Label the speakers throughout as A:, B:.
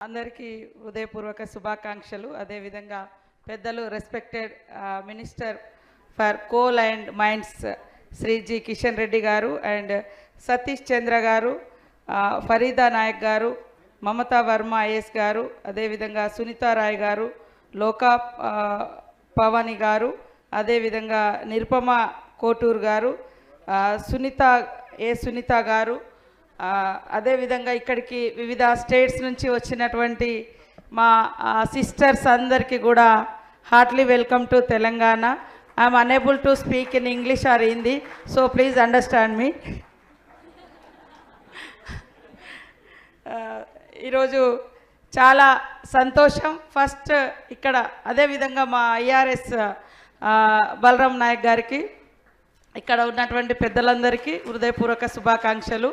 A: అందరికీ హృదయపూర్వక శుభాకాంక్షలు. అదేవిధంగా పెద్దలు respected minister for coal and mines Shri G Kishan Reddy గారు అండ్ సతీష్ చంద్ర గారు, ఫరీదా నాయక్ గారు, మమతా వర్మ ఐఎస్ గారు, అదేవిధంగా సునీతా రాయ్ గారు, లోకా పవని గారు, అదేవిధంగా నిరుపమ కోటూరు గారు, సునీత గారు, అదేవిధంగా ఇక్కడికి వివిధ స్టేట్స్ నుంచి వచ్చినటువంటి మా సిస్టర్స్ అందరికీ కూడా heartly welcome to Telangana. I'm unable to speak in English or Hindi, so please understand me. ఈరోజు చాలా సంతోషం. ఫస్ట్ ఇక్కడ అదేవిధంగా మా ఐఆర్ఎస్ బలరాం నాయక్ గారికి, ఇక్కడ ఉన్నటువంటి పెద్దలందరికీ హృదయపూర్వక శుభాకాంక్షలు.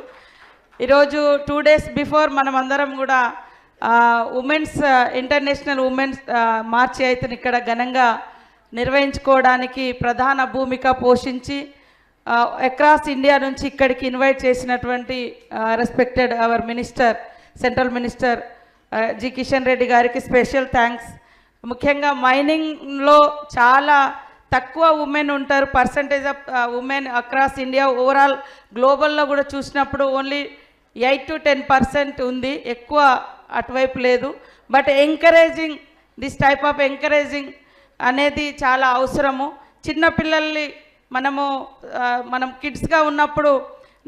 A: ఈరోజు 2 days బిఫోర్ మనం అందరం కూడా ఉమెన్స్ ఇంటర్నేషనల్ ఉమెన్స్ మార్చి అయితే ఇక్కడ ఘనంగా నిర్వహించుకోవడానికి ప్రధాన భూమిక పోషించి అక్రాస్ ఇండియా నుంచి ఇక్కడికి ఇన్వైట్ చేసినటువంటి respected our minister, central minister G Kishan Reddy గారికి స్పెషల్ థ్యాంక్స్. ముఖ్యంగా మైనింగ్లో చాలా తక్కువ ఉమెన్ ఉంటారు, percentage of women across India. Overall గ్లోబల్లో కూడా చూసినప్పుడు ఓన్లీ 8 to 10% ఉంది, ఎక్కువ అటువైపు లేదు. But encouraging this type of encouraging అనేది చాలా అవసరము. చిన్నపిల్లల్ని మనం కిడ్స్గా ఉన్నప్పుడు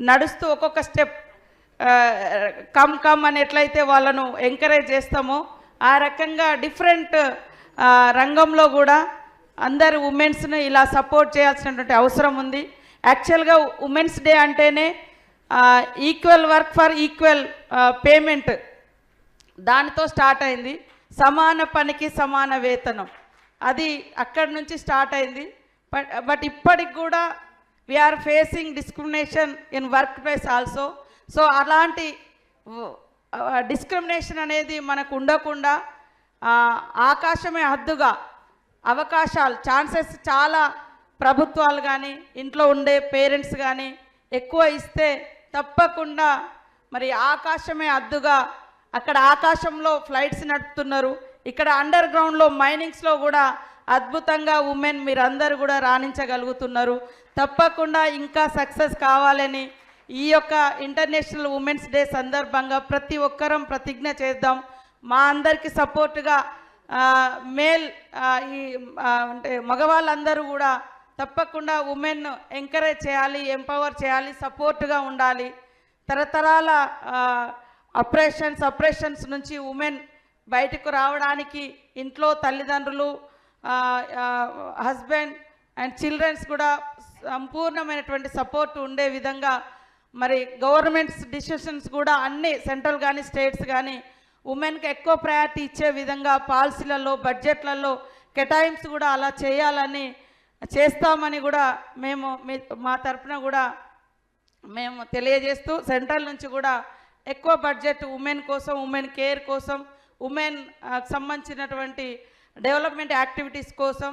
A: నడుస్తూ ఒక్కొక్క స్టెప్ కమ్ అని ఎట్లయితే వాళ్ళను ఎంకరేజ్ చేస్తామో ఆ రకంగా డిఫరెంట్ రంగంలో కూడా అందరు ఉమెన్స్ను ఇలా సపోర్ట్ చేయాల్సినటువంటి అవసరం ఉంది. యాక్చువల్గా ఉమెన్స్ డే అంటేనే equal work for equal payment, దానితో స్టార్ట్ అయింది. సమాన పనికి సమాన వేతనం, అది అక్కడి నుంచి స్టార్ట్ అయింది. బట్ ఇప్పటికి కూడా we are facing discrimination in work place also. So అలాంటి డిస్క్రిమినేషన్ అనేది మనకు ఉండకుండా ఆకాశమే హద్దుగా అవకాశాలు, ఛాన్సెస్ చాలా ప్రభుత్వాలు కానీ ఇంట్లో ఉండే పేరెంట్స్ కానీ ఎక్కువ ఇస్తే తప్పకుండా మరి ఆకాశమే హద్దుగా, అక్కడ ఆకాశంలో ఫ్లైట్స్ నడుపుతున్నారు, ఇక్కడ అండర్ గ్రౌండ్లో మైనింగ్స్లో కూడా అద్భుతంగా ఉమెన్ మీరందరూ కూడా రాణించగలుగుతున్నారు. తప్పకుండా ఇంకా సక్సెస్ కావాలని ఈ యొక్క ఇంటర్నేషనల్ ఉమెన్స్ డే సందర్భంగా ప్రతి ఒక్కరం ప్రతిజ్ఞ చేద్దాం. మా అందరికీ సపోర్టుగా మేల్ అంటే మగవాళ్ళందరూ కూడా తప్పకుండా ఉమెన్ ఎంకరేజ్ చేయాలి, ఎంపవర్ చేయాలి, సపోర్ట్గా ఉండాలి. తరతరాల అప్రెషన్స్ నుంచి ఉమెన్ బయటకు రావడానికి ఇంట్లో తల్లిదండ్రులు, హస్బెండ్ అండ్ చిల్డ్రన్స్ కూడా సంపూర్ణమైనటువంటి సపోర్ట్ ఉండే విధంగా మరి గవర్నమెంట్స్ డిసిషన్స్ కూడా అన్ని సెంట్రల్ కానీ స్టేట్స్ కానీ ఉమెన్కి ఎక్కువ ప్రయారిటీ ఇచ్చే విధంగా పాలసీలలో, బడ్జెట్లలో కేటాయింపు కూడా అలా చేయాలని చేస్తామని కూడా మేము మా తరఫున కూడా మేము తెలియజేస్తూ, సెంట్రల్ నుంచి కూడా ఎక్కువ బడ్జెట్ ఉమెన్ కోసం, ఉమెన్ కేర్ కోసం, ఉమెన్ సంబంధించినటువంటి డెవలప్మెంట్ యాక్టివిటీస్ కోసం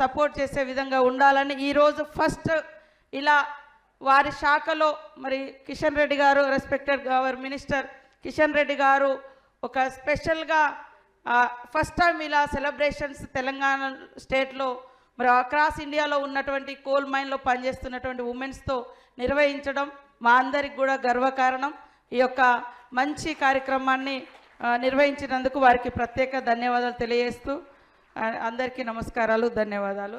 A: సపోర్ట్ చేసే విధంగా ఉండాలని ఈరోజు ఫస్ట్ ఇలా వారి శాఖలో మరి కిషన్ రెడ్డి గారు, respected our minister Kishan Reddy గారు ఒక స్పెషల్గా ఫస్ట్ టైం ఇలా సెలబ్రేషన్స్ తెలంగాణ స్టేట్లో మరి అక్రాస్ ఇండియాలో ఉన్నటువంటి కోల్ మైన్లో పనిచేస్తున్నటువంటి ఉమెన్స్తో నిర్వహించడం మా అందరికి కూడా గర్వకారణం. ఈ యొక్క మంచి కార్యక్రమాన్ని నిర్వహించినందుకు వారికి ప్రత్యేక ధన్యవాదాలు తెలియజేస్తూ అందరికీ నమస్కారాలు, ధన్యవాదాలు.